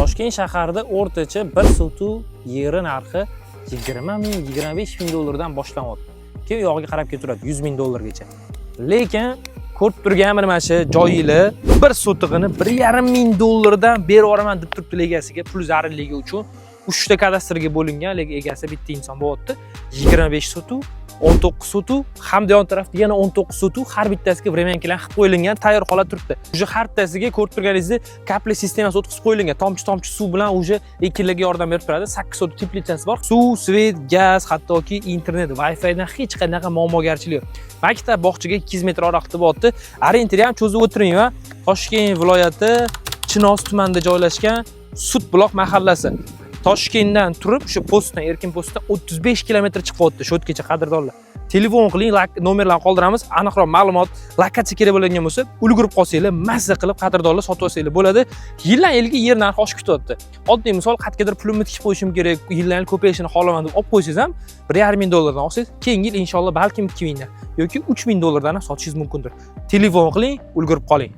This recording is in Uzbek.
Toshkent shahrida o'rtacha bir sotuv yeri narxi 20 ming, 25 ming dollardan boshlanyapti. Keyin yog'iga qarab keturadi 100 ming dollargacha. Lekin ko'rib turgan mana shu joyini bir sotig'ini 1,5 ming dollardan berib yuboraman deb turibdi egasiga pul zararligi uchun. 3 ta kadastrga bo'lingan, lekin egasi bitta inson bo'lyapti. 25 sotuv, 19 sotuv, hamda yon tarafda yana 19 sotuv, har bittasiga vremenkalar qilib qo'yilgan, tayyor holat turibdi. Uje har bittasiga ko'rib turganingizdek, kapli sistemasi o'tkazib qo'yilgan. Tomchi suv bilan uje ekinlarga yordam berib turadi. 8 sotuv teplitsasi bor. Suv, svet, gaz, hattoki internet, Wi-Fi dan hech qanaqa muammogarchilik yo'q. Maktab bog'chaga 200 metr oraliqda bo'lyapti. Orientiri ham cho'zib o'tiring va Toshkent viloyati Chinoz tumanida joylashgan Sutbuloq mahallasi. Toshkentdan turib, shu postdan, Erkin postdan 35 kilometr chiqyapti Shotgacha, qadrdonlar. Telefon qiling, nomerlarni qoldiramiz. Aniqroq ma'lumot, lokatsiya kerak bo'lgan bo'lsa, ulgurib qolsanglar, mazza qilib qadrdonlar sotib olsanglar bo'ladi. Yildan-yilga yer narxi oshib ketyapti. Oddiy misol, qayergadir pulimni tikib qo'yishim kerak, yildan-yil ko'payishini xohlaman deb olib qo'ysangiz ham 1,5 ming dollardan olsangiz, keyingi yil inshaalloh balkim 2 mingdan yoki 3 ming dollardan ham sotishingiz mumkindir. Telefon qiling, ulgurib qoling.